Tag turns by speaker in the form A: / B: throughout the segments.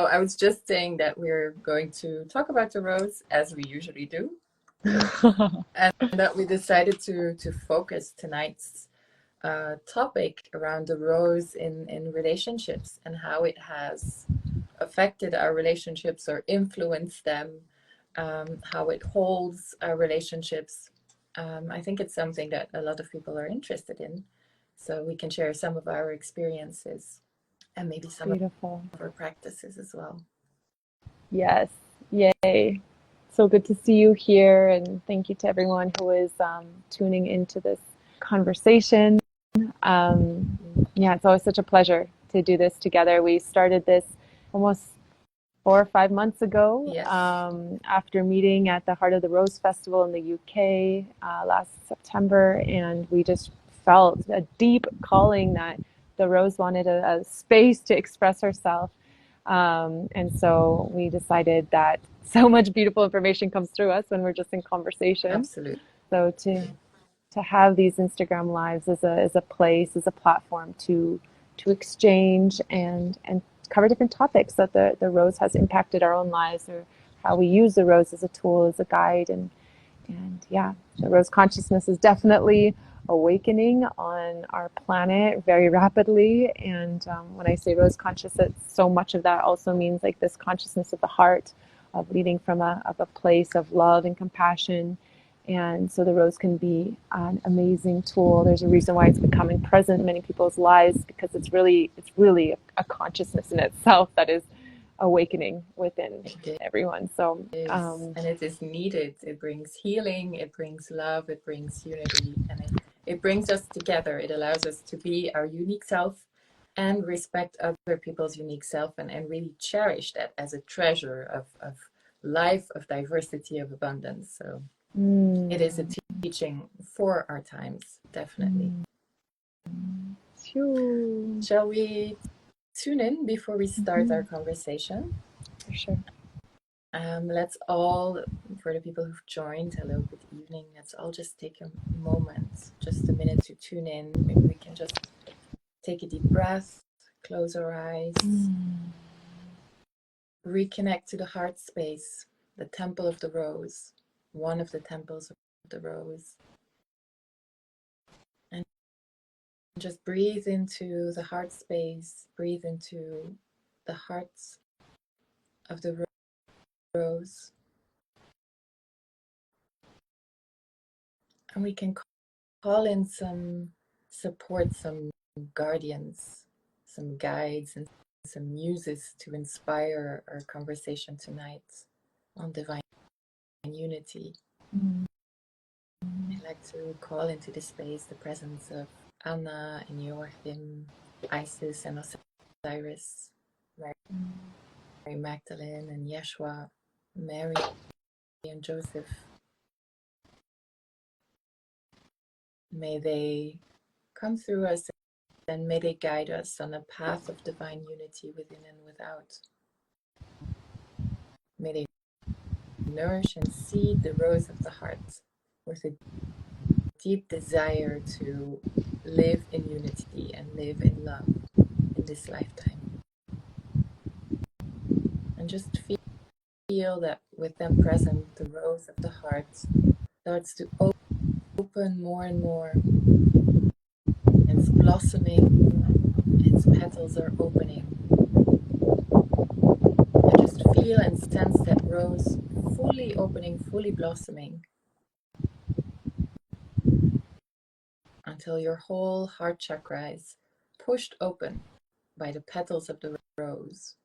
A: I was just saying that we're going to talk about the rose as we usually do, and that we decided to focus tonight's topic around the rose in relationships and how it has affected our relationships or influenced them, how it holds our relationships. I think it's something that a lot of people are interested in, so we can share some of our experiences and maybe some
B: Beautiful.
A: of our practices as well.
B: Yes. Yay. So good to see you here. And thank you to everyone who is tuning into this conversation. Yeah, it's always such a pleasure to do this together. We started this almost 4 or 5 months ago
A: Yes.
B: After meeting at the Heart of the Rose Festival in the UK last September. And we just felt a deep calling that the rose wanted a space to express herself. And so we decided that so much beautiful information comes through us when we're just in conversation.
A: Absolutely.
B: So to have these Instagram lives as a place, as a platform to exchange and cover different topics that the rose has impacted our own lives, or how we use the rose as a tool, as a guide. And yeah, the rose consciousness is definitely awakening on our planet very rapidly. And when I say rose consciousness, so much of that also means like this consciousness of the heart, of leading from a place of love and compassion. And so the rose can be an amazing tool. There's a reason why it's becoming present in many people's lives, because it's really a consciousness in itself that is awakening within everyone. So
A: and it is needed. It brings healing, it brings love, it brings unity, and it brings us together. It allows us to be our unique self and respect other people's unique self, and really cherish that as a treasure of life, of diversity, of abundance. So it is a teaching for our times, definitely. Shall we tune in before we start our conversation?
B: For sure.
A: Let's all, for the people who've joined, hello, good evening. Let's all just take a moment, just a minute to tune in. Maybe we can just take a deep breath, close our eyes, reconnect to the heart space, the temple of the rose, one of the temples of the rose. And just breathe into the heart space, breathe into the hearts of the rose. And we can call in some support, some guardians, some guides, and some muses to inspire our conversation tonight on divine unity. I'd like to call into this space the presence of Anna and Joachim, Isis and Osiris, Mary Magdalene and Yeshua, Mary and Joseph. May they come through us and may they guide us on a path of divine unity within and without. May they nourish and seed the rose of the heart with a deep desire to live in unity and live in love in this lifetime. And just feel that with them present, the rose of the heart starts to open more and more. It's blossoming, its petals are opening. And just feel and sense that rose fully opening, fully blossoming, until your whole heart chakra is pushed open by the petals of the rose,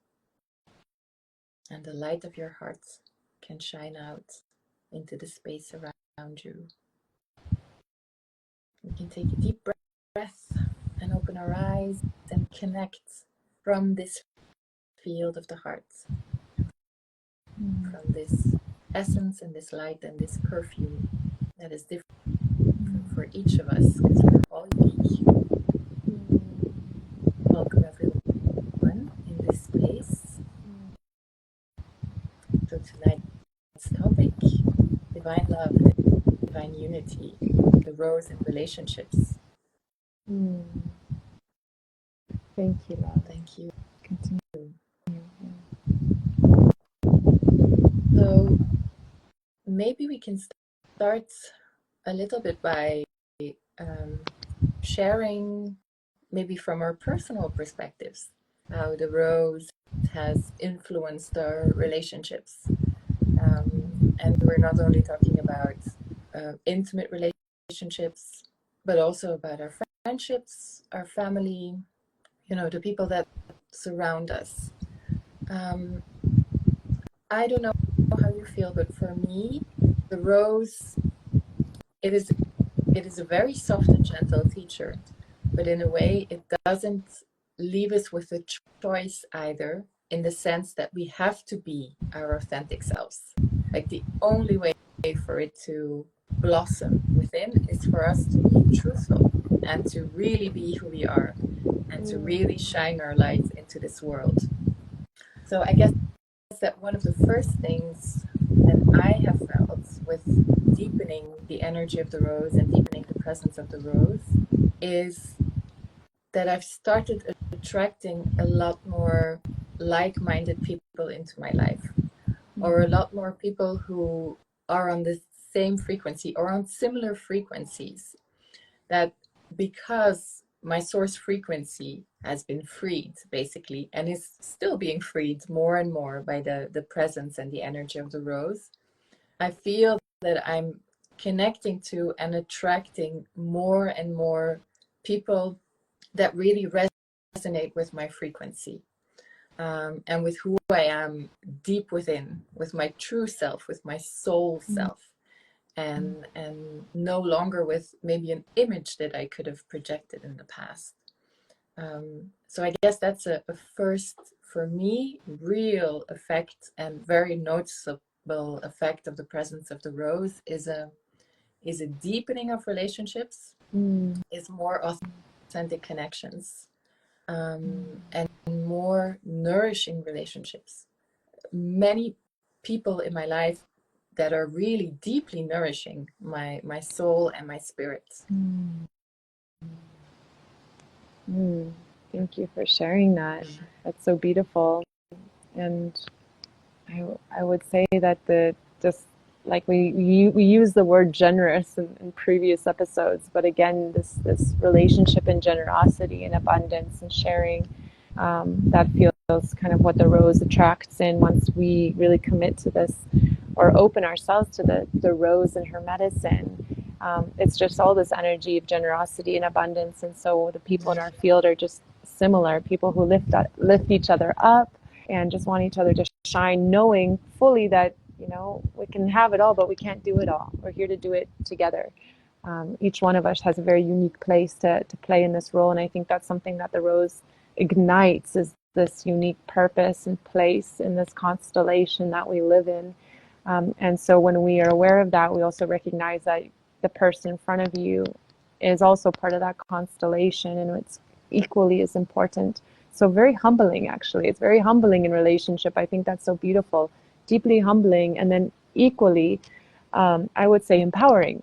A: and the light of your heart can shine out into the space around you. We can take a deep breath and open our eyes and connect from this field of the heart, from this essence and this light and this perfume that is different for each of us, because we're all unique. Welcome everyone in this space. So tonight's topic, divine love, divine unity, the rose in relationships.
B: Thank you, love.
A: Thank you.
B: Continue.
A: maybe we can start a little bit by um, sharing, maybe from our personal perspectives, how the rose has influenced our relationships. And we're not only talking about intimate relationships, but also about our friendships, our family, the people that surround us. Um, I don't know how you feel, but for me, the rose, it is it is a very soft and gentle teacher, but in a way, it doesn't leave us with a choice either, in the sense that we have to be our authentic selves. Like the only way for it to blossom within is for us to be truthful and to really be who we are and to really shine our light into this world. So I guess that one of the first things that I have felt with deepening the energy of the rose and deepening the presence of the rose is that I've started attracting a lot more like-minded people into my life, or a lot more people who are on the same frequency or on similar frequencies, that because my source frequency has been freed basically and is still being freed more and more by the presence and the energy of the rose, I feel that I'm connecting to and attracting more and more people that really resonate with my frequency, and with who I am deep within, with my true self, with my soul self, and no longer with maybe an image that I could have projected in the past. So I guess that's a first, for me, real effect and very noticeable effect of the presence of the rose is a deepening of relationships, is more authentic connections, and more nourishing relationships. Many people in my life that are really deeply nourishing my soul and my spirit.
B: Thank you for sharing that. That's so beautiful. And I would say that the just like we use the word generous in previous episodes, but again, this relationship and generosity and abundance and sharing, that feels kind of what the rose attracts in once we really commit to this or open ourselves to the rose and her medicine. It's just all this energy of generosity and abundance, and so the people in our field are just similar people who lift each other up and just want each other to shine, knowing fully that we can have it all, but we can't do it all. We're here to do it together. Each one of us has a very unique place to play in this role, and I think that's something that the rose ignites, is this unique purpose and place in this constellation that we live in. And so when we are aware of that, we also recognize that the person in front of you is also part of that constellation, and it's equally as important. So very humbling, actually. It's very humbling in relationship. I think that's so beautiful, deeply humbling, and then equally, I would say, empowering.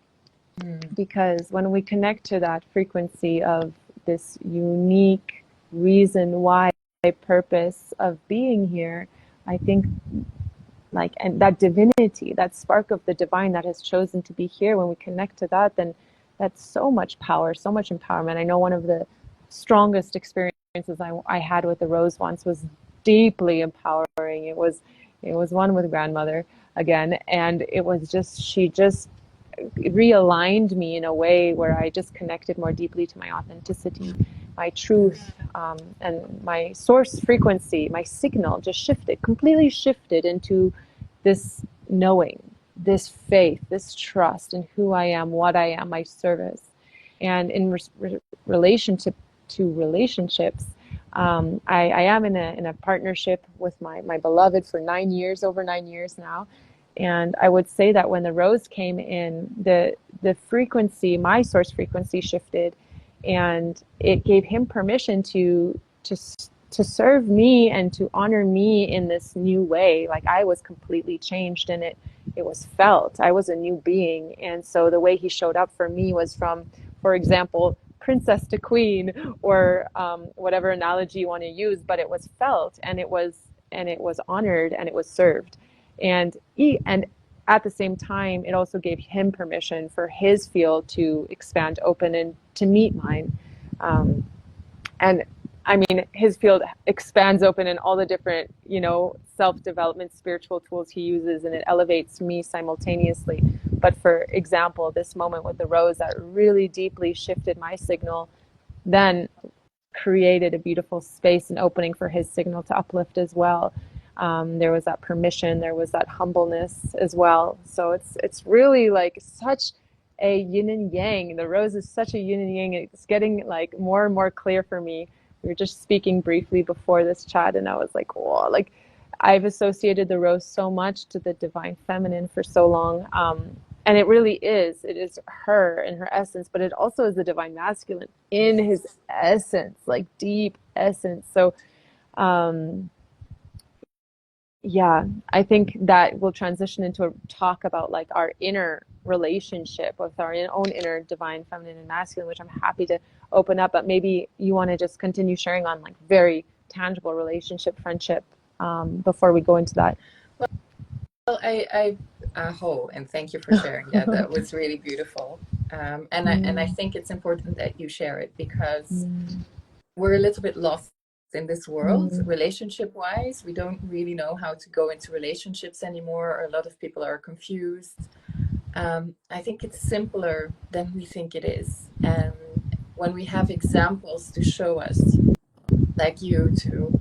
B: Because when we connect to that frequency of this unique reason why, purpose of being here, I think, and that divinity, that spark of the divine that has chosen to be here, when we connect to that, then that's so much power, so much empowerment. I know one of the strongest experiences I had with the rose once was deeply empowering. It was one with grandmother again, and it was just, she just realigned me in a way where I just connected more deeply to my authenticity, my truth, and my source frequency, my signal just completely shifted into this knowing, this faith, this trust in who I am, what I am, my service. And in relationship to relationships, I am in a partnership with my beloved for 9 years, over 9 years now. And I would say that when the rose came in, the frequency, my source frequency, shifted, and it gave him permission to serve me and to honor me in this new way. Like, I was completely changed, and it was felt. I was a new being. And so the way he showed up for me was from, for example, princess to queen, or whatever analogy you want to use, but it was felt, and it was honored, and it was served. And at the same time, it also gave him permission for his field to expand, open, and to meet mine. And I mean, his field expands open in all the different, self-development, spiritual tools he uses, and it elevates me simultaneously. But for example, this moment with the rose that really deeply shifted my signal, then created a beautiful space and opening for his signal to uplift as well. There was that permission, there was that humbleness as well. So it's really like such a yin and yang. The rose is such a yin and yang. It's getting like more and more clear for me. We were just speaking briefly before this chat, and I was like, whoa, like I've associated the rose so much to the divine feminine for so long. And it really is. It is her in her essence, but it also is the divine masculine in his essence, like deep essence. So, yeah, I think that will transition into a talk about like our inner relationship with our own inner divine feminine and masculine, which I'm happy to open up. But maybe you want to just continue sharing on like very tangible relationship, friendship, before we go into that.
A: Well, and thank you for sharing that. That was really beautiful. And I think it's important that you share it because we're a little bit lost in this world, relationship-wise. We don't really know how to go into relationships anymore. A lot of people are confused. I think it's simpler than we think it is. And when we have examples to show us, like you two,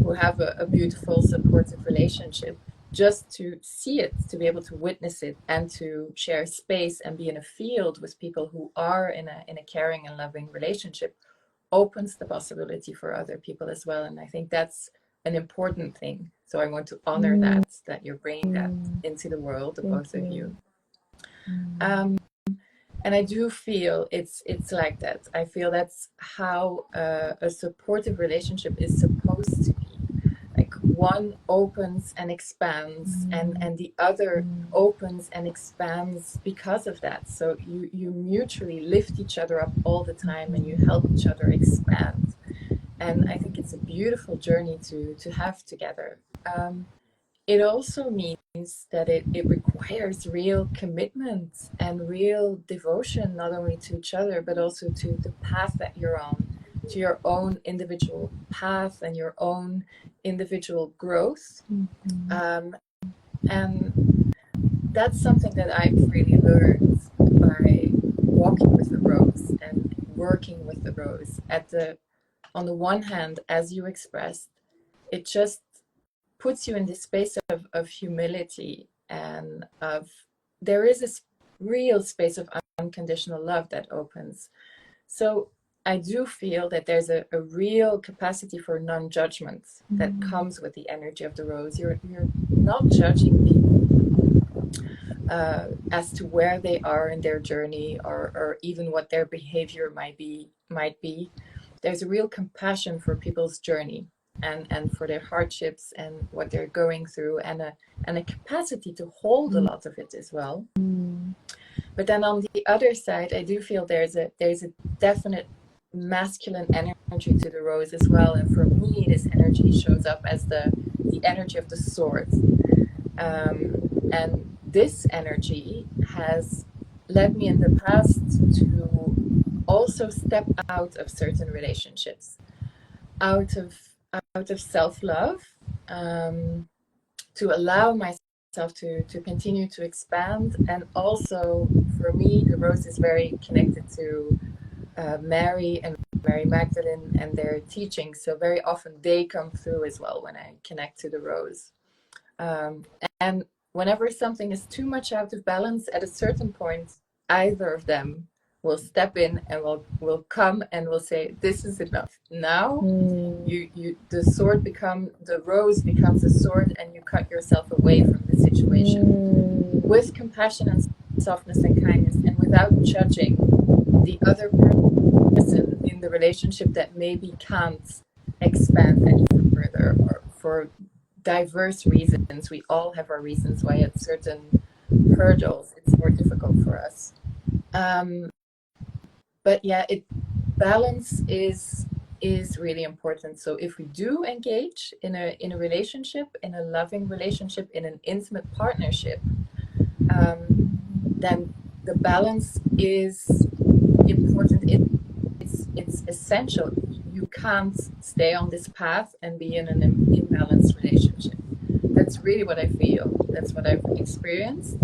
A: who have a beautiful, supportive relationship, just to see it, to be able to witness it, and to share space and be in a field with people who are in a caring and loving relationship, opens the possibility for other people as well. And I think that's an important thing. So I want to honor that you're bringing that into the world, the both of you. And I do feel it's like that. I feel that's how a supportive relationship is supposed to be. Like one opens and expands, and the other opens and expands because of that. So you mutually lift each other up all the time, and you help each other expand. And I think it's a beautiful journey to have together. It also means that it requires real commitment and real devotion, not only to each other, but also to the path that you're on, to your own individual path and your own individual growth. And that's something that I've really learned by walking with the rose and working with the rose. On the one hand, as you expressed, it just puts you in this space of humility, and there is this real space of unconditional love that opens. So I do feel that there's a real capacity for non-judgment that comes with the energy of the rose. You're not judging people as to where they are in their journey, or even what their behavior might be. There's a real compassion for people's journey and for their hardships and what they're going through, and a capacity to hold a lot of it as well. But then on the other side, I do feel there's a definite masculine energy to the rose as well. And for me, this energy shows up as the energy of the sword. And this energy has led me in the past to also step out of certain relationships, out of self-love, to allow myself to continue to expand. And also for me, the rose is very connected to Mary and Mary Magdalene and their teachings. So very often they come through as well when I connect to the rose. And whenever something is too much out of balance, at a certain point, either of them will step in and will come and will say, this is enough. Now the rose becomes a sword, and you cut yourself away from the situation with compassion and softness and kindness, and without judging the other person in the relationship that maybe can't expand any further, or for diverse reasons. We all have our reasons why at certain hurdles it's more difficult for us. But yeah, balance is really important. So if we do engage in a relationship, in a loving relationship, in an intimate partnership, then the balance is important. It's essential. You can't stay on this path and be in an imbalanced relationship. That's really what I feel. That's what I've experienced.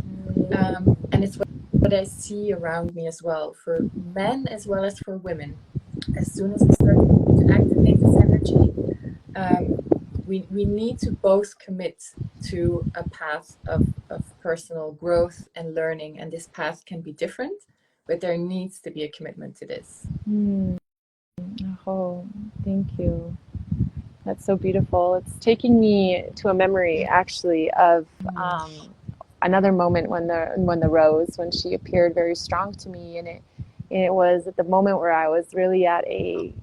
A: And it's what I see around me as well, for men as well as for women. As soon as we start to activate this energy, we need to both commit to a path of personal growth and learning. And this path can be different, but there needs to be a commitment to this.
B: Oh, thank you. That's so beautiful. It's taking me to a memory, actually, of another moment when the Rose, when she appeared very strong to me, and it was at the moment where I was really at a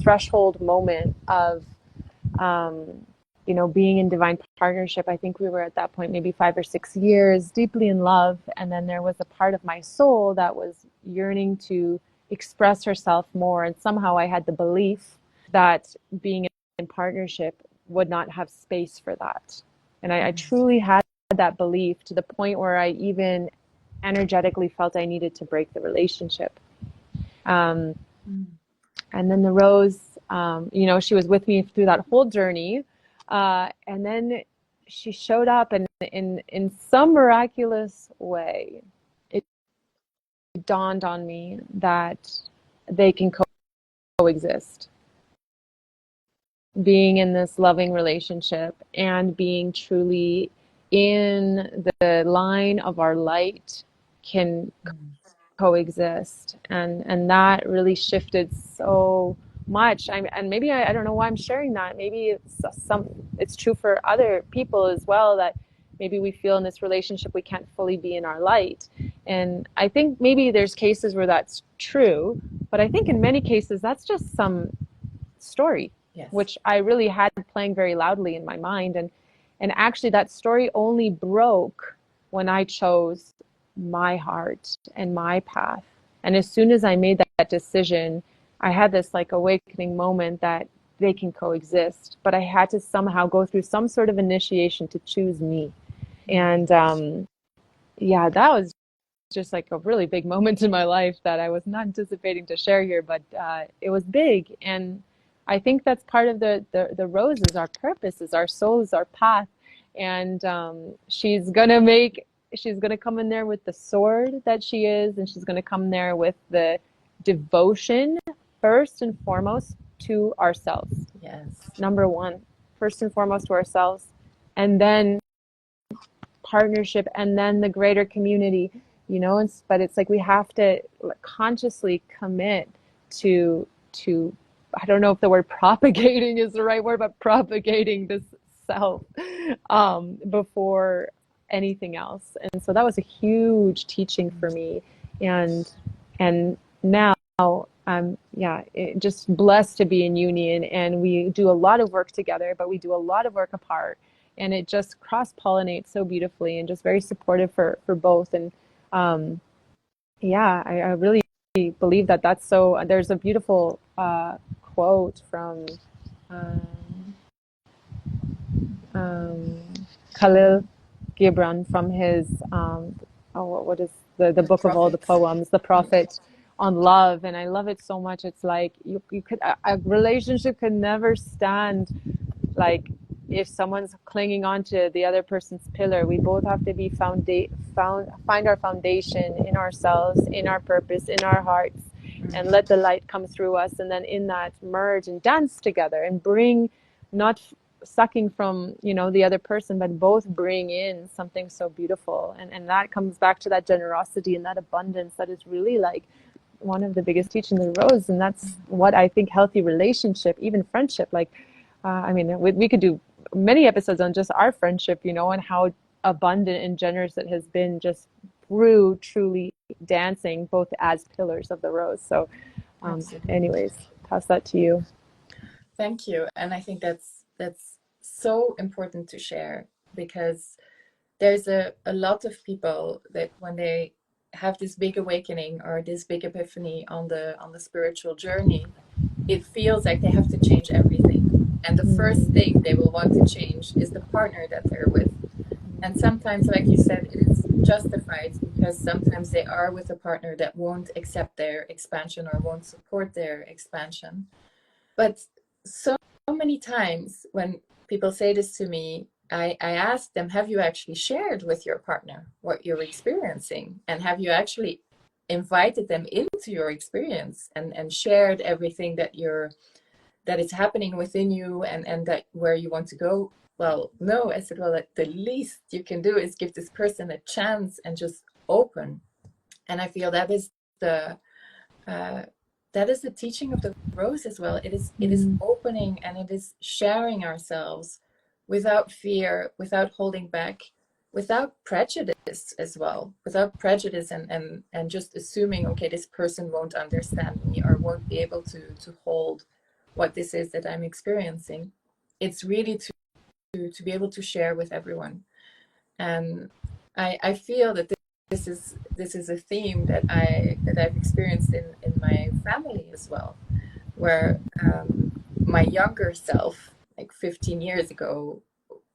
B: threshold moment of being in divine partnership. I think we were at that point maybe 5 or 6 years, deeply in love, and then there was a part of my soul that was yearning to express herself more, and somehow I had the belief that being in partnership would not have space for that. And I truly had that belief to the point where I even energetically felt I needed to break the relationship. And then the Rose, she was with me through that whole journey. And then she showed up, and in some miraculous way, it dawned on me that they can coexist. Being in this loving relationship and being truly in the line of our light can coexist, and that really shifted so much. And maybe I don't know why I'm sharing that. Maybe it's true for other people as well, that maybe we feel in this relationship we can't fully be in our light. And I think maybe there's cases where that's true, but I think in many cases that's just some story. Yes. Which I really had playing very loudly in my mind. And actually that story only broke when I chose my heart and my path. And as soon as I made that decision, I had this like awakening moment that they can coexist, but I had to somehow go through some sort of initiation to choose me. And that was just like a really big moment in my life that I was not anticipating to share here, but it was big. And I think that's part of the Rose is our purpose, is our soul, is our path. And she's going to come in there with the sword that she is, and she's going to come there with the devotion, first and foremost, to ourselves. Yes. Number one, first and foremost to ourselves, and then partnership, and then the greater community, but it's like we have to consciously commit to I don't know if the word propagating is the right word, but propagating this self before anything else. And so that was a huge teaching for me. And now I'm just blessed to be in union, and we do a lot of work together, but we do a lot of work apart, and it just cross-pollinates so beautifully, and just very supportive for both. And I really believe that that's so. There's a beautiful quote from Khalil Gibran from his what is the book of all the poems, The Prophet, on love. And I love it so much. It's like you could a relationship could never stand like if someone's clinging on to the other person's pillar. We both have to be find our foundation in ourselves, in our purpose, in our hearts, and let the light come through us, and then in that merge and dance together and bring, not sucking from the other person, but both bring in something so beautiful. And that comes back to that generosity and that abundance that is really like one of the biggest teachings of Rose. And that's what I think healthy relationship, even friendship, like we could do many episodes on just our friendship, and how abundant and generous it has been just through truly dancing both as pillars of the Rose. So anyways, pass that to you.
A: Thank you. And I think that's so important to share, because there's a lot of people that when they have this big awakening or this big epiphany on the spiritual journey, it feels like they have to change everything. And the first thing they will want to change is the partner that they're with. And sometimes, like you said, justified because sometimes they are with a partner that won't accept their expansion or won't support their expansion. But so many times when people say this to me, I ask them, have you actually shared with your partner what you're experiencing? And have you actually invited them into your experience and shared everything that is happening within you and that where you want to go? Well, no. I said, well, the least you can do is give this person a chance and just open. And I feel the uh, that is the teaching of the rose as well. It is opening, and it is sharing ourselves without fear, without holding back, without prejudice as well, without prejudice and just assuming, okay, this person won't understand me or won't be able to hold what this is that I'm experiencing. It's really to be able to share with everyone. And I feel that this is a theme that I've experienced in my family as well, where my younger self, like 15 years ago,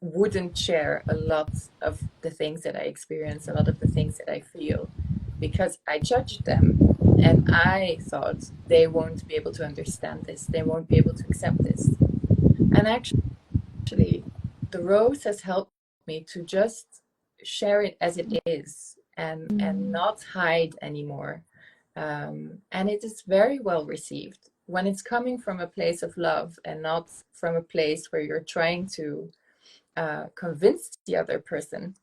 A: wouldn't share a lot of the things that I experience, a lot of the things that I feel, because I judged them. And I thought they won't be able to understand this, they won't be able to accept this. And actually, the rose has helped me to just share it as it is and not hide anymore. And it is very well received when it's coming from a place of love and not from a place where you're trying to convince the other person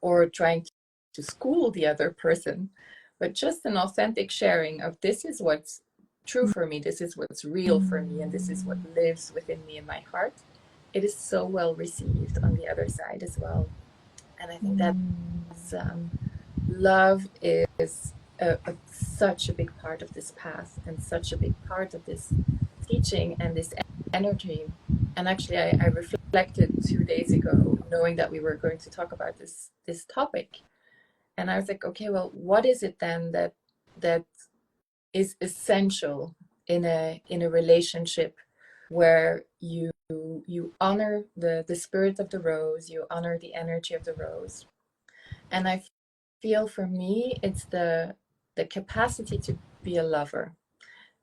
A: or trying to school the other person, but just an authentic sharing of this is what's true for me, this is what's real for me, and this is what lives within me in my heart. It is so well received on the other side as well. And I think that's love is such a big part of this path and such a big part of this teaching and this energy. And actually, I reflected 2 days ago, knowing that we were going to talk about this topic, and I was like, okay, well, what is it then that is essential in a relationship where you honor the spirit of the rose, you honor the energy of the rose. And I feel for me it's the capacity to be a lover.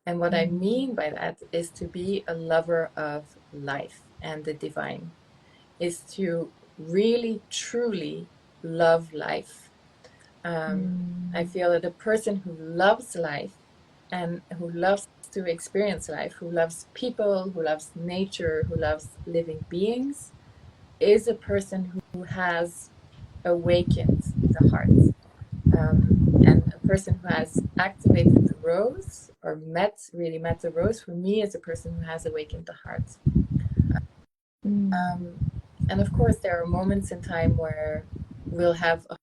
A: And what I mean by that is to be a lover of life and the divine, is to really truly love life. I feel that a person who loves life and who loves to experience life, who loves people, who loves nature, who loves living beings, is a person who has awakened the heart. And a person who has activated the rose or really met the rose, for me, is a person who has awakened the heart. And of course, there are moments in time where we'll have a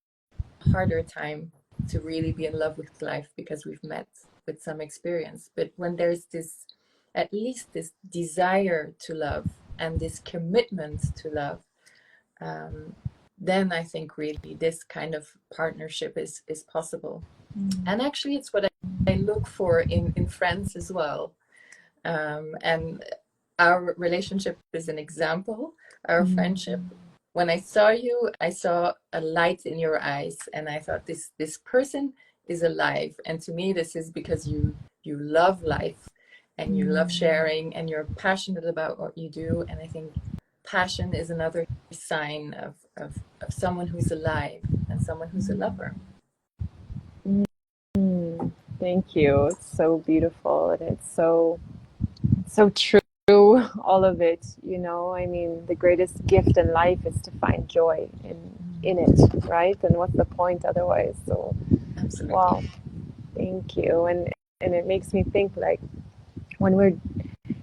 A: harder time to really be in love with life because we've met with some experience. But when there's this, at least this desire to love and this commitment to love, then I think really this kind of partnership is possible. And actually, it's what I look for in friends as well. And our relationship is an example, our friendship. When I saw you, I saw a light in your eyes, and I thought this person is alive. And to me, this is because you love life and you love sharing and you're passionate about what you do. And I think passion is another sign of someone who's alive and someone who's a lover.
B: Thank you. It's so beautiful, and it's so true. All of it, you know. I mean, the greatest gift in life is to find joy in it, right? And what's the point otherwise? So,
A: Absolutely.
B: wow, thank you. And it makes me think, like, when we're,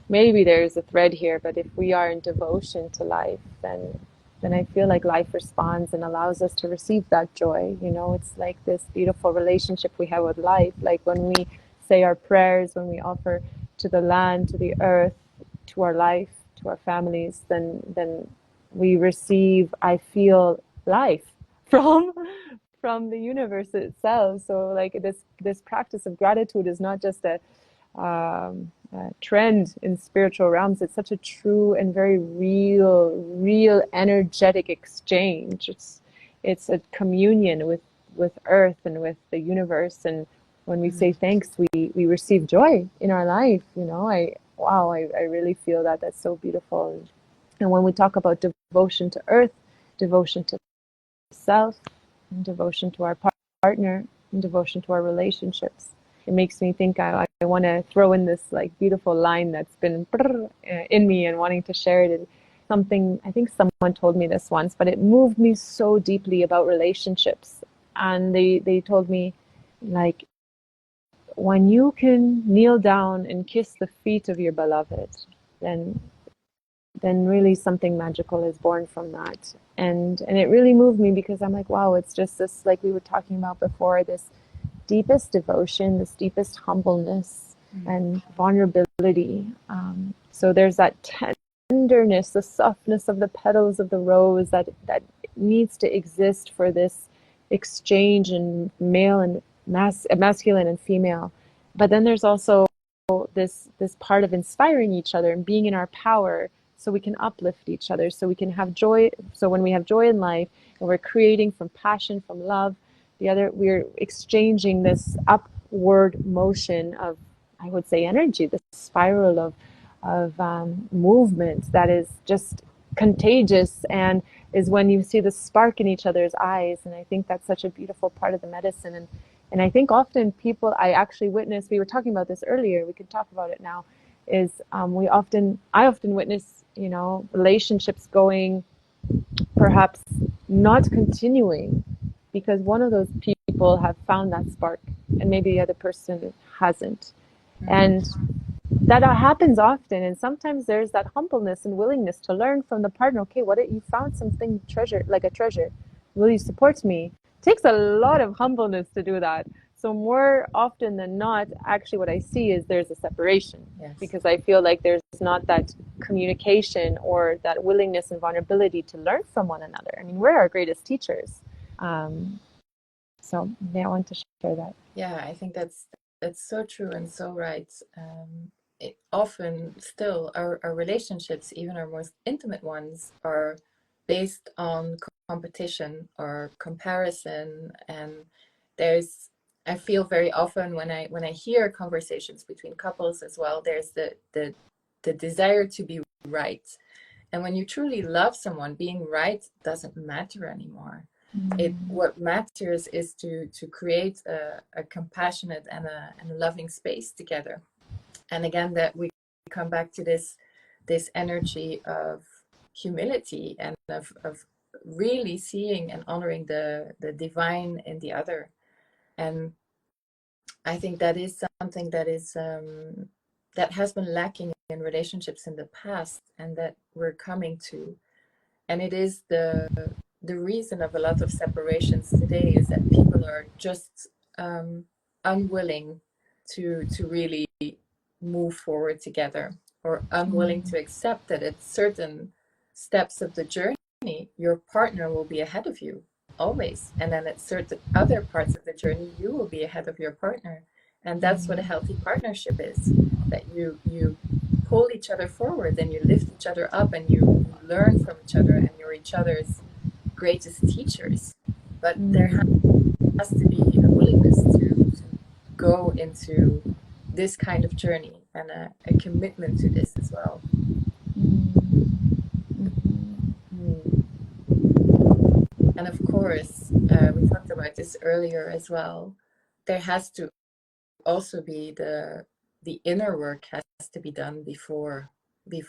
B: maybe there's a thread here, but if we are in devotion to life, then I feel like life responds and allows us to receive that joy. You know, it's like this beautiful relationship we have with life. Like when we say our prayers, when we offer to the land, to the earth, to our life, to our families, then we receive, I feel, life from from the universe itself. So like this practice of gratitude is not just a trend in spiritual realms. It's such a true and very real energetic exchange. it's a communion with earth and with the universe. And when we say thanks, we receive joy in our life. You know, I really feel that that's so beautiful. And when we talk about devotion to earth, devotion to self, and devotion to our partner, and devotion to our relationships, it makes me think I want to throw in this like beautiful line that's been in me and wanting to share it. And something, I think someone told me this once, but it moved me so deeply about relationships. And they told me, like, when you can kneel down and kiss the feet of your beloved, then really something magical is born from that. And it really moved me, because I'm like, wow, it's just this, like we were talking about before, this deepest devotion, this deepest humbleness and vulnerability. So there's that tenderness, the softness of the petals of the rose that needs to exist for this exchange in male and masculine and female. But then there's also this part of inspiring each other and being in our power, so we can uplift each other, so we can have joy. So when we have joy in life and we're creating from passion, from love, we're exchanging this upward motion of, I would say, energy, this spiral of movement that is just contagious, and is when you see the spark in each other's eyes. And I think that's such a beautiful part of the medicine. And I think often people, I actually witness, we were talking about this earlier, we could talk about it now, is I often witness, relationships going, perhaps not continuing, because one of those people have found that spark and maybe the other person hasn't. And that happens often. And sometimes there's that humbleness and willingness to learn from the partner. Okay, what you found something treasure, like a treasure. Will you support me? It takes a lot of humbleness to do that. So more often than not, actually what I see is there's a separation.
A: Yes.
B: Because I feel like there's not that communication or that willingness and vulnerability to learn from one another. I mean, we're our greatest teachers. So yeah, I want to share that.
A: Yeah, I think that's so true and so right. Often still our relationships, even our most intimate ones, are based on competition or comparison. And there's, I feel very often when I hear conversations between couples as well, there's the desire to be right. And when you truly love someone, being right doesn't matter anymore. What matters is to create a compassionate and a loving space together. And again, that we come back to this energy of humility and of really seeing and honoring the divine in the other. And I think that is something that is that has been lacking in relationships in the past, and that we're coming to. And it is the reason of a lot of separations today, is that people are just unwilling to really move forward together, or unwilling to accept that at certain steps of the journey your partner will be ahead of you always, and then at certain other parts of the journey you will be ahead of your partner. And that's what a healthy partnership is, that you pull each other forward and you lift each other up, and you learn from each other, and you're each other's greatest teachers. But there has to be a willingness to go into this kind of journey, and a commitment to this as well. And of course, we talked about this earlier as well, there has to also be the inner work has to be done before we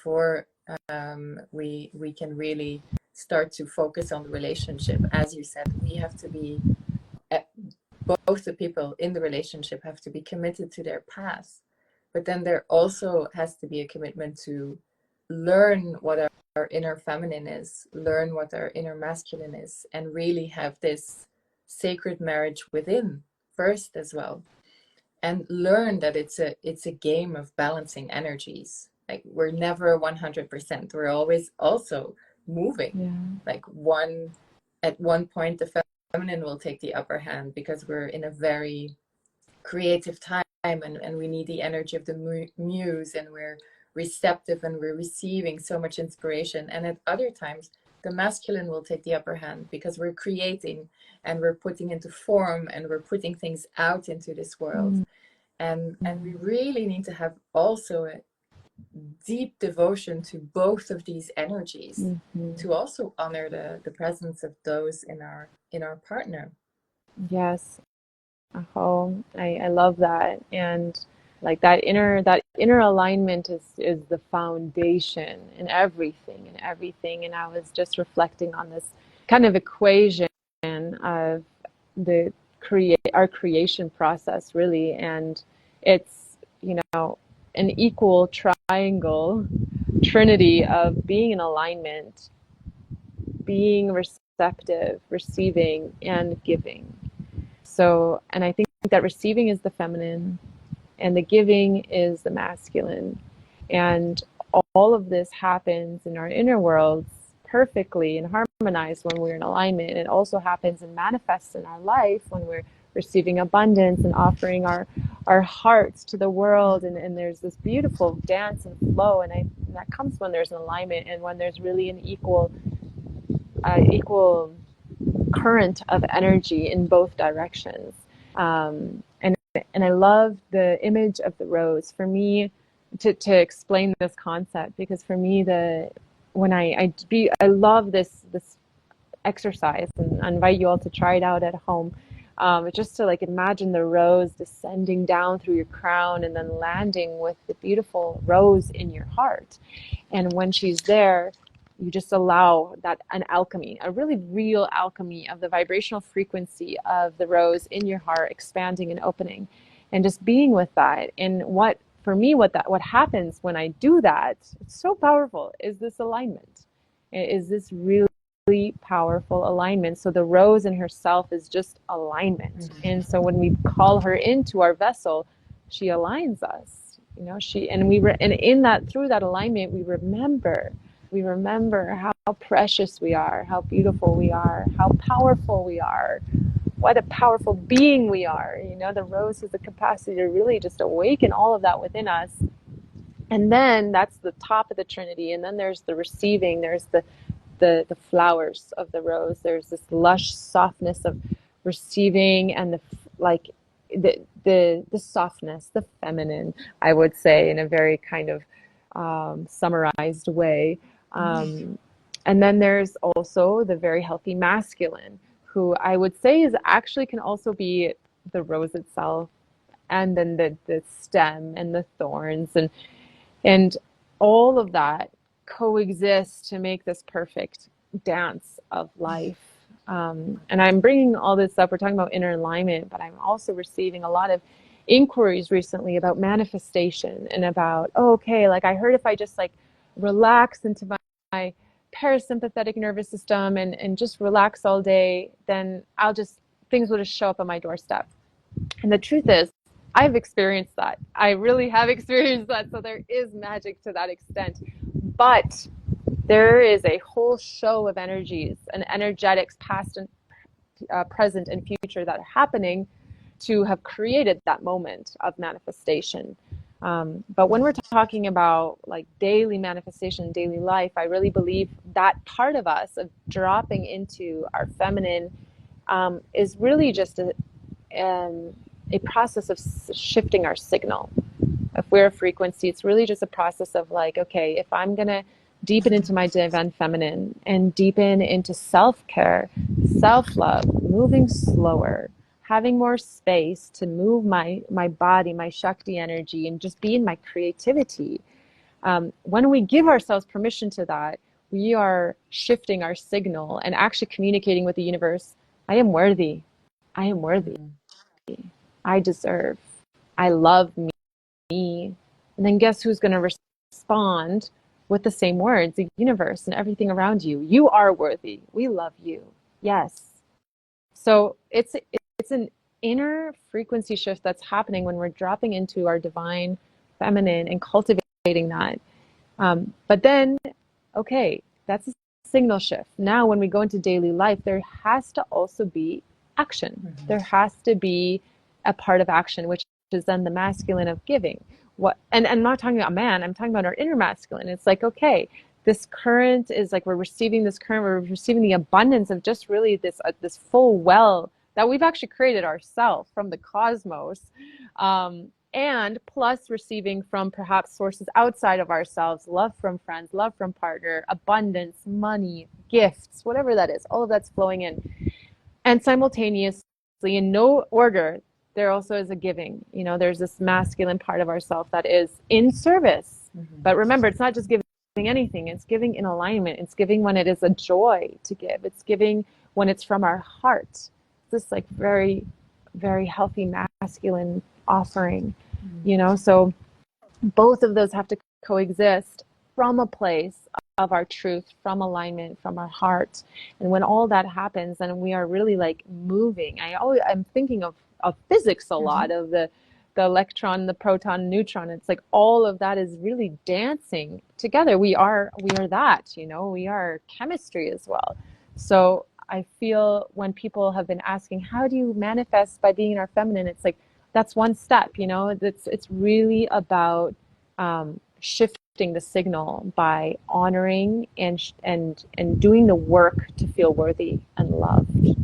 A: can really start to focus on the relationship. As you said, we have to be, both the people in the relationship have to be committed to their path, but then there also has to be a commitment to learn what our inner feminine is, learn what our inner masculine is, and really have this sacred marriage within first as well. And learn that it's a game of balancing energies. Like, we're never 100%, we're always also moving. Like, at one point the feminine will take the upper hand, because we're in a very creative time, and we need the energy of the muse, and we're receptive and we're receiving so much inspiration. And at other times the masculine will take the upper hand because we're creating and we're putting into form and we're putting things out into this world. And we really need to have also a deep devotion to both of these energies to also honor the presence of those in our partner.
B: Yes. Oh, I love that. And like that inner alignment is the foundation in everything. And I was just reflecting on this kind of equation of the our creation process really. And it's, an equal triangle trinity of being in alignment, being receptive, receiving, and giving. So, and I think that receiving is the feminine and the giving is the masculine. And all of this happens in our inner worlds perfectly and harmonized when we're in alignment. It also happens and manifests in our life when we're receiving abundance and offering our hearts to the world. And there's this beautiful dance and flow. And that comes when there's an alignment and when there's really an equal current of energy in both directions. And I love the image of the rose for me to explain this concept, because for me I love this exercise, and I invite you all to try it out at home. Just to like imagine the rose descending down through your crown and then landing with the beautiful rose in your heart. And when she's there, you just allow that an alchemy, a really real alchemy of the vibrational frequency of the rose in your heart expanding and opening, and just being with that. And what happens when I do that, it's so powerful, is this alignment. Is this really powerful alignment. So the rose in herself is just alignment. And so when we call her into our vessel, she aligns us. And in that, through that alignment, we remember how precious we are, how beautiful we are, how powerful we are, what a powerful being we are. The rose has the capacity to really just awaken all of that within us. And then that's the top of the Trinity. And then there's the receiving, there's the flowers of the rose. There's this lush softness of receiving, and the softness, the feminine, I would say, in a very kind of summarized way. And then there's also the very healthy masculine, who I would say can also be the rose itself, and then the stem and the thorns and all of that coexist to make this perfect dance of life. And I'm bringing all this up. We're talking about inner alignment, but I'm also receiving a lot of inquiries recently about manifestation and about, like I heard if I just like relax into my parasympathetic nervous system and just relax all day, then things will just show up on my doorstep. And the truth is, I've experienced that. I really have experienced that. So there is magic to that extent. But there is a whole show of energies and energetics, past and present and future, that are happening to have created that moment of manifestation. But when we're talking about like daily manifestation, daily life, I really believe that part of us of dropping into our feminine is really just a process of shifting our signal. If we're a frequency, it's really just a process of like, okay, if I'm going to deepen into my divine feminine and deepen into self-care, self-love, moving slower, having more space to move my body, my Shakti energy, and just be in my creativity. When we give ourselves permission to that, we are shifting our signal and actually communicating with the universe. I am worthy. I am worthy. I deserve. I love me. And then guess who's going to respond with the same words? The universe and everything around you. You are worthy. We love you. Yes. So it's an inner frequency shift that's happening when we're dropping into our divine feminine and cultivating that. But then, okay, that's a signal shift. Now, when we go into daily life, there has to also be action. There has to be a part of action, which is then the masculine of giving. And I'm not talking about man, I'm talking about our inner masculine. It's like, okay, this current is like we're receiving this current, we're receiving the abundance of just really this full well that we've actually created ourselves from the cosmos, and plus receiving from perhaps sources outside of ourselves, love from friends, love from partner, abundance, money, gifts, whatever that is, all of that's flowing in. And simultaneously, in no order, there also is a giving. You know, there's this masculine part of ourself that is in service. But remember, it's not just giving anything, it's giving in alignment. It's giving when it is a joy to give. It's giving when it's from our heart. This like very, very healthy masculine offering, you know? So both of those have to coexist from a place of our truth, from alignment, from our heart. And when all that happens, then we are really like moving. I'm thinking of physics a lot, of the electron, the proton, neutron. It's like all of that is really dancing together. We are that, you know, we are chemistry as well. So I feel when people have been asking, how do you manifest by being in our feminine? It's like, that's one step, you know. It's really about shifting the signal by honoring and doing the work to feel worthy and loved.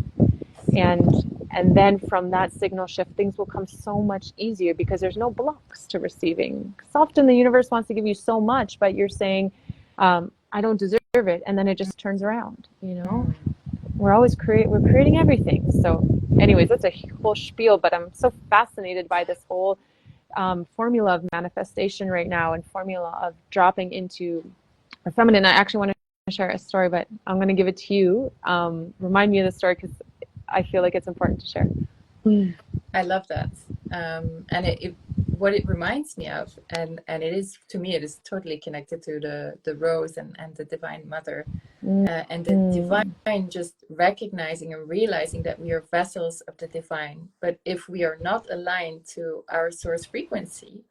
B: And then from that signal shift, things will come so much easier because there's no blocks to receiving. Because often the universe wants to give you so much, but you're saying, I don't deserve it, and then it just turns around, you know. We're creating everything. So anyways, that's a whole spiel, but I'm so fascinated by this whole formula of manifestation right now, and formula of dropping into our feminine. I actually want to share a story, but I'm going to give it to you. Remind me of the story because I feel like it's important to share.
A: I love that. And what it reminds me of, and it is, to me, it is totally connected to the rose and the divine mother, and the divine, just recognizing and realizing that we are vessels of the divine. But if we are not aligned to our source frequency,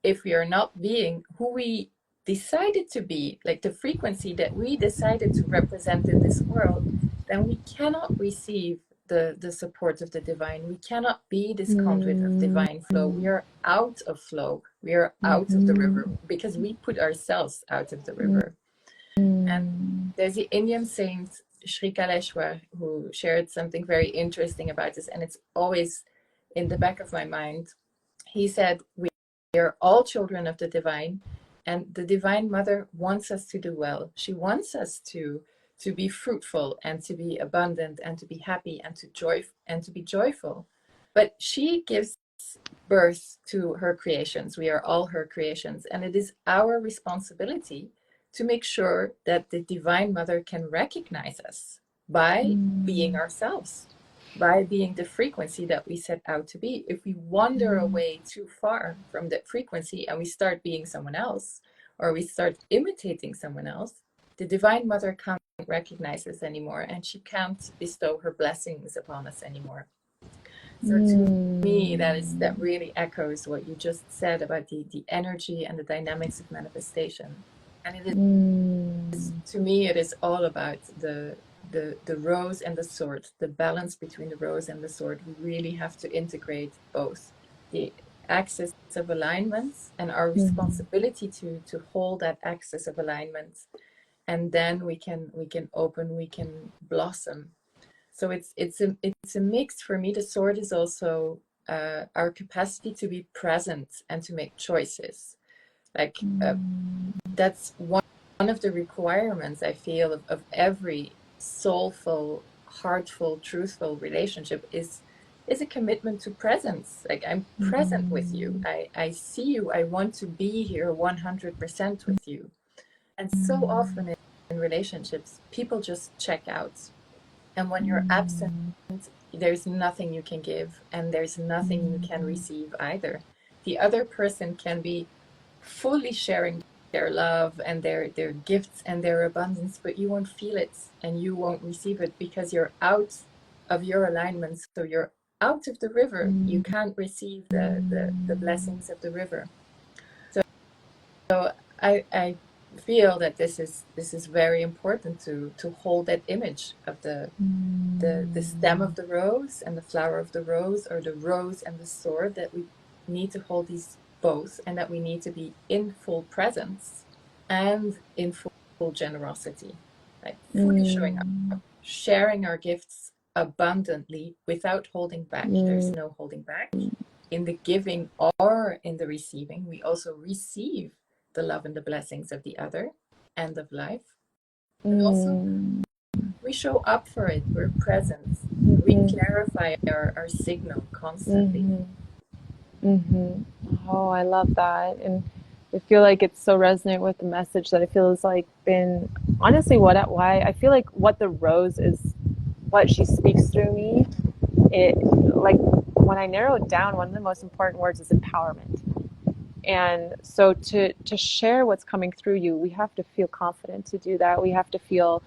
A: if we are not being who we decided to be, like the frequency that we decided to represent in this world, then we cannot receive the support of the divine. We cannot be this conduit of divine flow. We are out of flow. We are out of the river because we put ourselves out of the river. And there's the Indian saint Sri Kaleshwar who shared something very interesting about this, and it's always in the back of my mind. He said, we are all children of the divine, and the divine mother wants us to do well. She wants us to be fruitful and to be abundant and to be happy and to be joyful. But she gives birth to her creations. We are all her creations, and it is our responsibility to make sure that the divine mother can recognize us by being ourselves, by being the frequency that we set out to be. If we wander away too far from that frequency and we start being someone else, or we start imitating someone else, the divine mother can't recognize us anymore, and she can't bestow her blessings upon us anymore. So to me, that really echoes what you just said about the energy and the dynamics of manifestation. And it is, to me, it is all about the rose and the sword, the balance between the rose and the sword. We really have to integrate both the axis of alignment and our responsibility to hold that axis of alignment, and then we can open, we can blossom. So it's a mix. For me, the sword is also our capacity to be present and to make choices. Like that's one of the requirements, I feel, of every soulful, heartful, truthful relationship is a commitment to presence. Like, I'm present with you. I see you. I want to be here 100% with you. And so often in relationships, people just check out. And when you're absent, there's nothing you can give, and there's nothing you can receive either. The other person can be fully sharing their love and their gifts and their abundance, but you won't feel it and you won't receive it because you're out of your alignment. So you're out of the river. You can't receive the blessings of the river. So I feel that this is very important to hold that image of the stem of the rose and the flower of the rose, or the rose and the sword, that we need to hold these both, and that we need to be in full presence and in full full generosity, like fully showing up,
B: Mm,
A: sharing our gifts abundantly without holding back. There's
B: mm,
A: no holding back in the giving or in the receiving. We also receive the love and the blessings of the other and of life. But also,
B: mm,
A: we show up for it. We're present. We
B: mhm,
A: clarify our signal constantly.
B: mhm, mhm. Oh, I love that. And I feel like it's so resonant with the message that I feel has like been honestly why I feel like what the rose is, what she speaks through me. It like when I narrow it down, one of the most important words is empowerment. And so to share what's coming through you, we have to feel confident to do that. We have to feel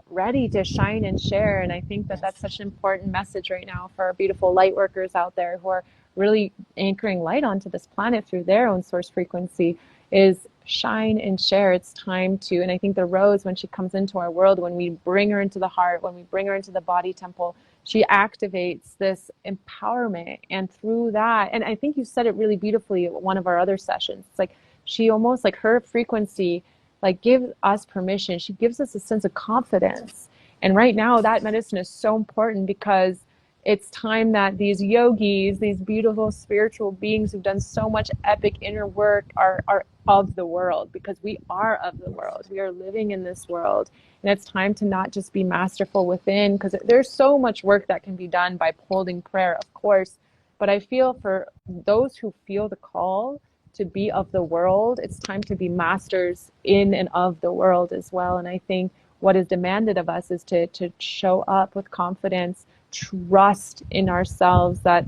B: ready to shine and share. And I think that
A: Yes.
B: that's such an important message right now for our beautiful light workers out there who are really anchoring light onto this planet through their own source frequency is shine and share. It's time to, and I think the rose, when she comes into our world, when we bring her into the heart, when we bring her into the body temple, she activates this empowerment. And through that, and I think you said it really beautifully at one of our other sessions, it's like she almost like her frequency like gives us permission. She gives us a sense of confidence. And right now that medicine is so important because it's time that these yogis, these beautiful spiritual beings who've done so much epic inner work are of the world, because we are of the world. We are living in this world. And it's time to not just be masterful within, because there's so much work that can be done by holding prayer, of course. But I feel for those who feel the call to be of the world, it's time to be masters in and of the world as well. And I think what is demanded of us is to show up with confidence, trust in ourselves that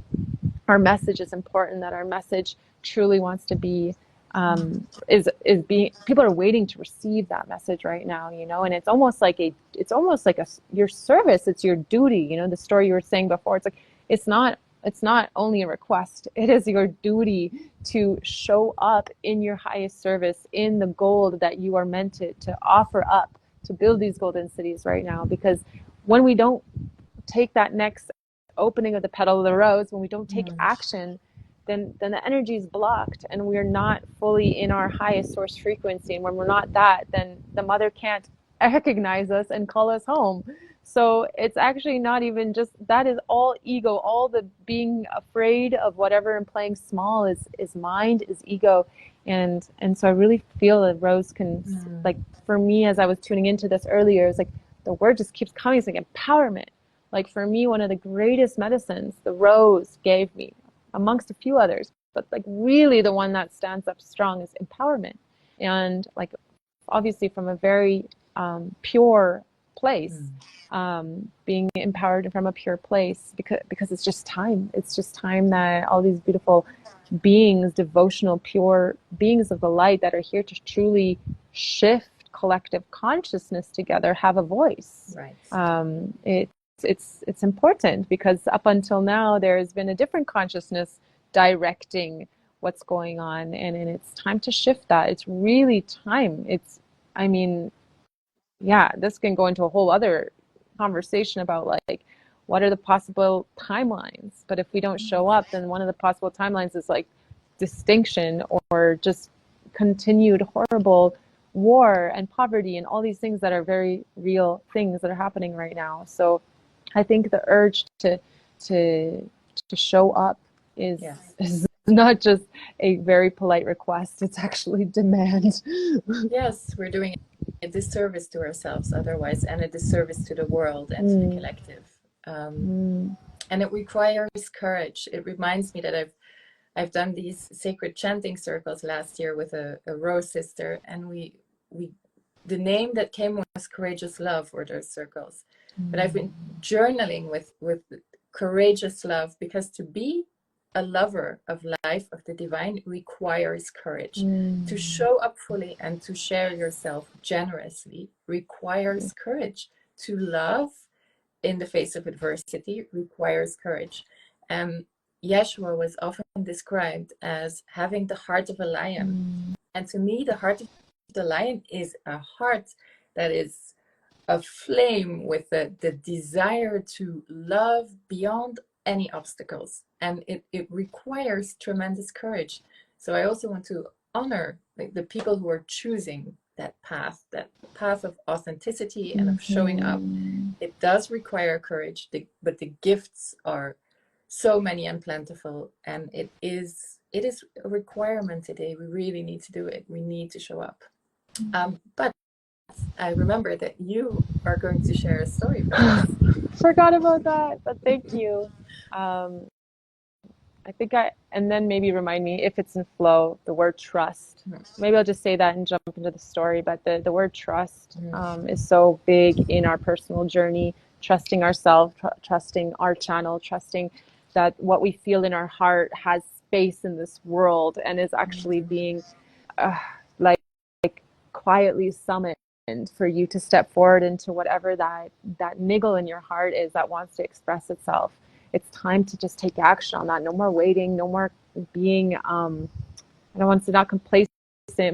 B: our message is important, that our message truly wants to be is being, people are waiting to receive that message right now, and it's almost like your service, it's your duty, the story you were saying before. It's like it's not only a request, it is your duty to show up in your highest service, in the gold that you are meant to offer up, to build these golden cities right now. Because when we don't take that next opening of the petal of the rose, when we don't take
A: Mm.
B: action, then the energy is blocked and we're not fully in our highest source frequency. And when we're not that, then the mother can't recognize us and call us home. So it's actually not even just that, is all ego. All the being afraid of whatever and playing small is mind, is ego. And so I really feel that Rose can,
A: Mm.
B: like, for me, as I was tuning into this earlier, it's like the word just keeps coming. It's like empowerment. Like for me, one of the greatest medicines the rose gave me, amongst a few others, but like really the one that stands up strong is empowerment. And like obviously from a very pure place,
A: Mm.
B: being empowered from a pure place, because it's just time that all these beautiful beings, devotional, pure beings of the light that are here to truly shift collective consciousness together, have a voice.
A: Right.
B: It's important because up until now there's been a different consciousness directing what's going on, and it's time to shift that. It's really time. I mean, yeah, this can go into a whole other conversation about like what are the possible timelines. But if we don't show up, then one of the possible timelines is like distinction, or just continued horrible war and poverty and all these things that are very real things that are happening right now. So I think the urge to to show up is
A: Yes.
B: is not just a very polite request, it's actually demand.
A: Yes, we're doing a disservice to ourselves otherwise, and a disservice to the world and to the
B: Mm,
A: collective. Um,
B: mm,
A: and it requires courage. It reminds me that I've done these sacred chanting circles last year with a Rose sister, and we the name that came was Courageous Love for those circles. But I've been journaling with courageous love, because to be a lover of life, of the divine, requires courage. To
B: mm,
A: show up fully and to share yourself generously requires courage. To love in the face of adversity requires courage. Um, Yeshua was often described as having the heart of a lion.
B: mm,
A: And to me, the heart of the lion is a heart that is aflame with the desire to love beyond any obstacles. And it requires tremendous courage. So I also want to honor like the people who are choosing that path of authenticity and of showing up.
B: Mm-hmm.
A: It does require courage, but the gifts are so many and plentiful, and it is a requirement today. We really need to do it. We need to show up. But I remember that you are going to share a story with us.
B: Forgot about that, but thank you. Um, and then maybe remind me if it's in flow, the word trust. Maybe I'll just say that and jump into the story, but the word trust is so big in our personal journey, trusting ourselves, trusting our channel, trusting that what we feel in our heart has space in this world and is actually being uh, like quietly summoned for you to step forward into whatever that niggle in your heart is that wants to express itself. It's time to just take action on that. No more waiting, no more being I don't want to say not complacent,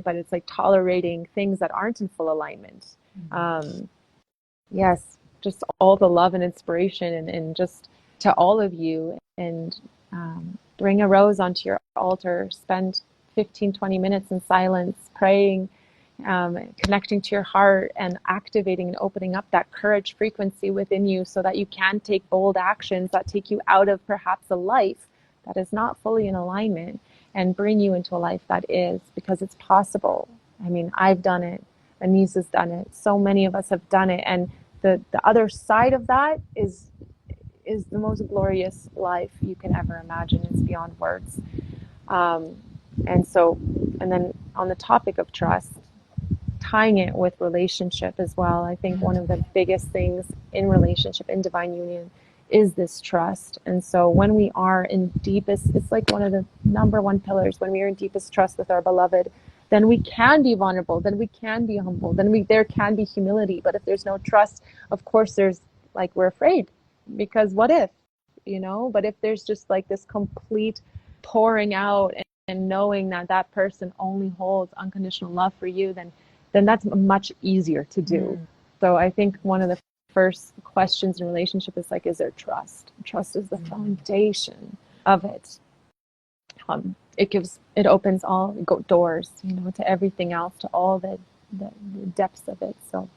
B: but it's like tolerating things that aren't in full alignment. Yes, just all the love and inspiration and just to all of you, and bring a rose onto your altar, spend 15-20 minutes in silence praying, connecting to your heart and activating and opening up that courage frequency within you so that you can take bold actions that take you out of perhaps a life that is not fully in alignment and bring you into a life that is, because it's possible. I mean, I've done it. Anise has done it. So many of us have done it. And the other side of that is the most glorious life you can ever imagine. It's beyond words. Um, and then on the topic of trust, tying it with relationship as well. I think one of the biggest things in relationship, in divine union, is this trust. And so when we are in deepest, it's like one of the number one pillars, when we are in deepest trust with our beloved, then we can be vulnerable, then we can be humble, there can be humility. But if there's no trust, of course there's like, we're afraid, because what if, but if there's just like this complete pouring out and knowing that that person only holds unconditional love for you, then that's much easier to do. So I think one of the first questions in relationship is like, is there trust? Trust is the foundation of it. It opens all doors, to everything else, to all the depths of it. So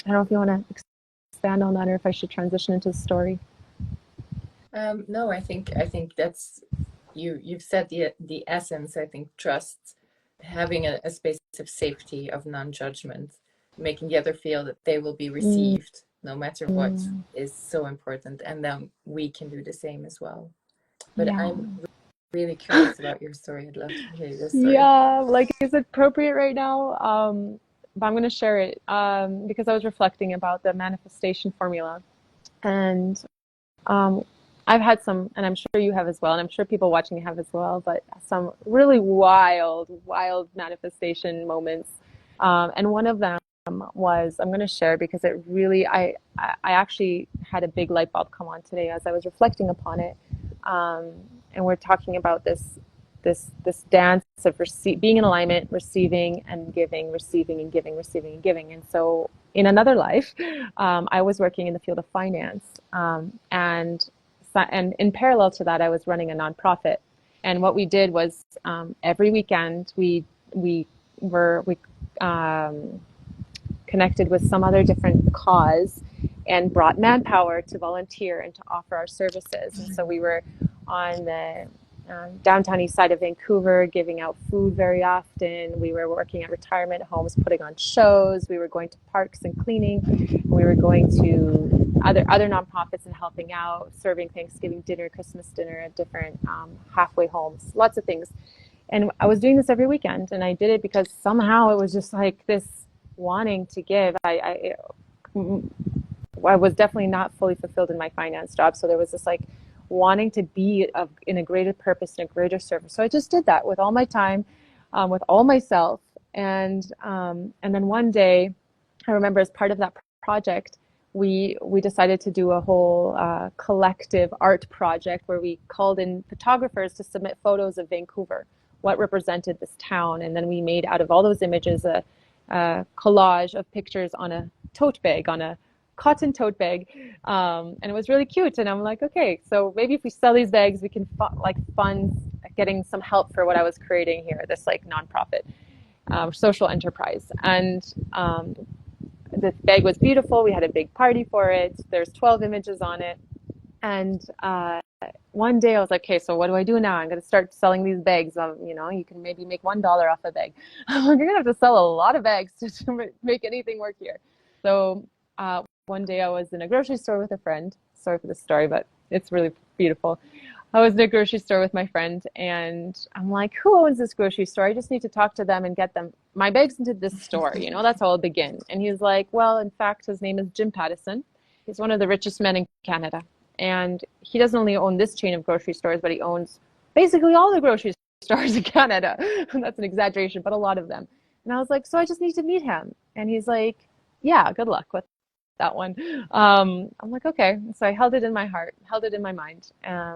B: I don't know if you want to expand on that, or if I should transition into the story.
A: No, I think that's you've said the essence. I think trust, having a space of safety, of non-judgment, making the other feel that they will be received no matter what, is so important. And then we can do the same as well. But
B: Yeah.
A: I'm really curious about your story. I'd love to hear your story.
B: Yeah, like, is it appropriate right now? But I'm going to share it because I was reflecting about the manifestation formula. And um, I've had some, and I'm sure you have as well, and I'm sure people watching have as well, but some really wild manifestation moments. And one of them was, I'm going to share because it really, I actually had a big light bulb come on today as I was reflecting upon it. And we're talking about this dance of being in alignment, receiving and giving, receiving and giving, receiving and giving. And so in another life, I was working in the field of finance, and in parallel to that, I was running a nonprofit. And what we did was every weekend we connected with some other different cause and brought manpower to volunteer and to offer our services. And so we were on the downtown east side of Vancouver, giving out food very often. We were working at retirement homes, putting on shows. We were going to parks and cleaning. We were going to other nonprofits and helping out, serving Thanksgiving dinner, Christmas dinner at different halfway homes, lots of things. And I was doing this every weekend, and I did it because somehow it was just like this wanting to give. I was definitely not fully fulfilled in my finance job, so there was this like wanting to be in a greater purpose and a greater service. So I just did that with all my time, with all myself, and then one day, I remember as part of that project, we decided to do a whole collective art project where we called in photographers to submit photos of Vancouver, what represented this town, and then we made out of all those images a collage of pictures on a tote bag, on a cotton tote bag, and it was really cute. And I'm like, okay, so maybe if we sell these bags, we can fund getting some help for what I was creating here, this like nonprofit. social enterprise. And the bag was beautiful. We had a big party for it. There's 12 images on it. And one day I was like, okay, so what do I do now? I'm going to start selling these bags. You can maybe make $1 off a bag. I'm like, you're going to have to sell a lot of bags to make anything work here. So one day I was in a grocery store with a friend. Sorry for the story, but it's really beautiful. I was in a grocery store with my friend, and I'm like, who owns this grocery store? I just need to talk to them and get them my bags into this store. That's how I'll begin. And he's like, well, in fact, his name is Jim Pattison. He's one of the richest men in Canada. And he doesn't only own this chain of grocery stores, but he owns basically all the grocery stores in Canada. That's an exaggeration, but a lot of them. And I was like, so I just need to meet him. And he's like, yeah, good luck with that one. I'm like, okay. So I held it in my heart, held it in my mind.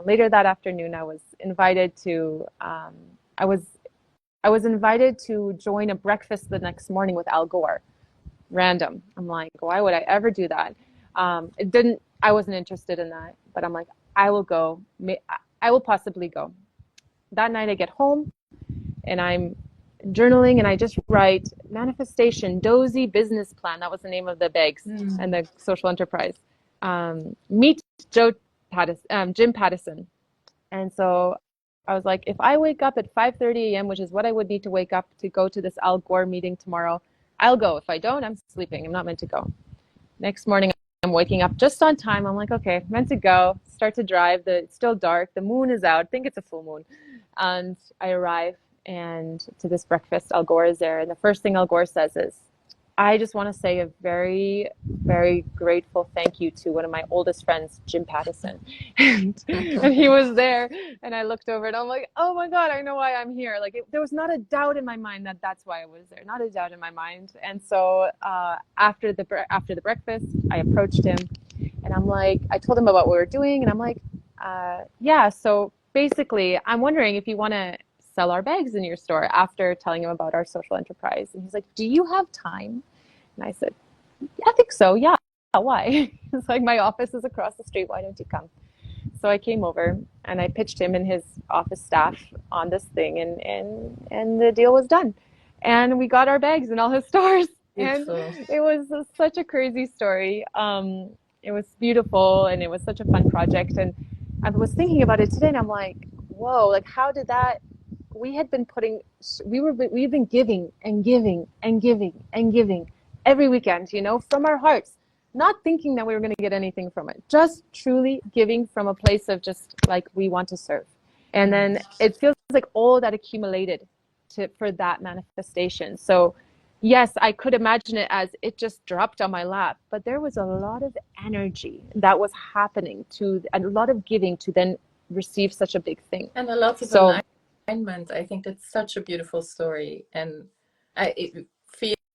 B: Later that afternoon, I was invited to invited to join a breakfast the next morning with Al Gore. Random. I'm like, why would I ever do that? I wasn't interested in that, but I'm like, I will go. I will possibly go. That night I get home and I'm journaling and I just write manifestation, dozy business plan. That was the name of the bags and the social enterprise. Meet Jim Pattison. And so I was like, if I wake up at 5:30 a.m., which is what I would need to wake up to go to this Al Gore meeting tomorrow, I'll go. If I don't, I'm sleeping. I'm not meant to go. Next morning, I'm waking up just on time. I'm like, okay, meant to go. Start to drive. It's still dark. The moon is out. I think it's a full moon. And I arrive and to this breakfast. Al Gore is there. And the first thing Al Gore says is, I just want to say a very, very grateful thank you to one of my oldest friends, Jim Pattison. And he was there. And I looked over and I'm like, oh my God, I know why I'm here. Like there was not a doubt in my mind that that's why I was there. Not a doubt in my mind. And so after the breakfast, I approached him and I'm like, I told him about what we were doing. And I'm like, yeah, so basically, I'm wondering if you want to sell our bags in your store after telling him about our social enterprise. And he's like, do you have time? And I said, I think so. Yeah. Why? It's like, my office is across the street. Why don't you come? So I came over and I pitched him and his office staff on this thing and the deal was done. And we got our bags in all his stores. Beautiful. And it was such a crazy story. It was beautiful and it was such a fun project. And I was thinking about it today and I'm like, whoa, like how did that, we've been giving and giving and giving and giving every weekend, from our hearts, not thinking that we were going to get anything from it, just truly giving from a place of just like we want to serve. And then it feels like all that accumulated for that manifestation. So yes, I could imagine it as it just dropped on my lap, but there was a lot of energy that was happening and a lot of giving to then receive such a big thing.
A: And a lot of alignment. I think that's such a beautiful story. And it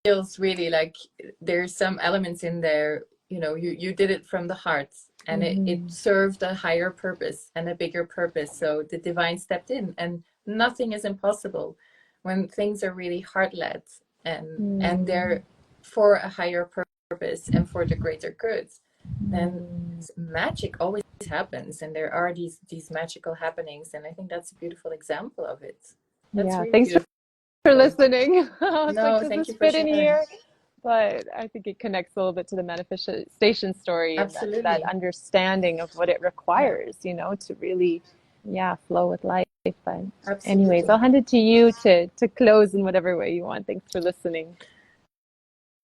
A: feels really like there's some elements in there, you did it from the heart and it served a higher purpose and a bigger purpose. So the divine stepped in and nothing is impossible when things are really heart-led and they're for a higher purpose and for the greater good. Then magic always happens and there are these magical happenings, and I think that's a beautiful example of it. That's really
B: thanks
A: beautiful.
B: for listening.
A: No, thank you for sharing.
B: Here? But I think it connects a little bit to the manifestation story.
A: Absolutely.
B: And that understanding of what it requires, to really, flow with life. But anyways, I'll hand it to you to close in whatever way you want. Thanks for listening.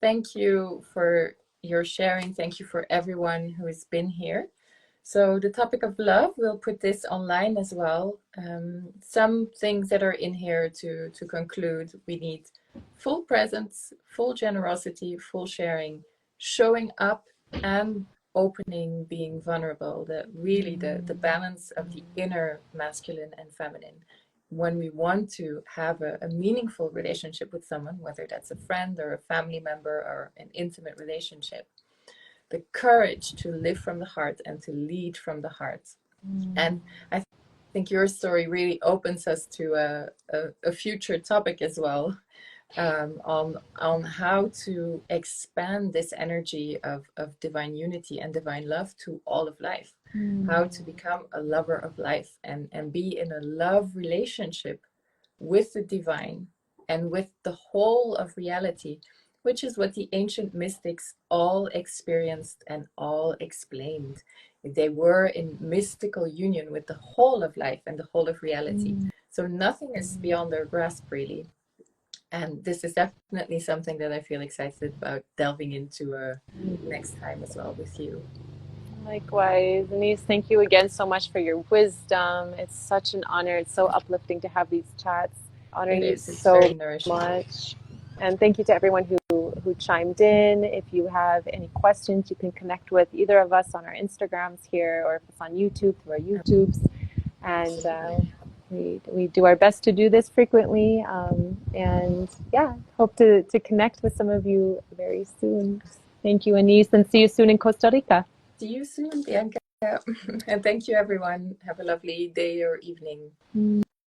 A: Thank you for your sharing. Thank you for everyone who has been here. So the topic of love, we'll put this online as well. Some things that are in here to conclude: we need full presence, full generosity, full sharing, showing up and opening, being vulnerable, the balance of the inner masculine and feminine. When we want to have a meaningful relationship with someone, whether that's a friend or a family member or an intimate relationship, the courage to live from the heart and to lead from the heart. And I think your story really opens us to a future topic as well, on how to expand this energy of divine unity and divine love to all of life. How to become a lover of life and be in a love relationship with the divine and with the whole of reality, which is what the ancient mystics all experienced and all explained. They were in mystical union with the whole of life and the whole of reality. So nothing is beyond their grasp, really. And this is definitely something that I feel excited about delving into next time as well with you.
B: Likewise, Denise, thank you again so much for your wisdom. It's such an honor. It's so uplifting to have these chats. Honor
A: It
B: you
A: is, it's very
B: so
A: nourishing.
B: much. And thank you to everyone who chimed in. If you have any questions, you can connect with either of us on our Instagrams here, or if it's on YouTube, through our YouTubes. And we do our best to do this frequently. And yeah, hope to connect with some of you very soon. Thank you, Anise, and see you soon in Costa Rica.
A: See you soon, Bianca. And thank you, everyone. Have a lovely day or evening.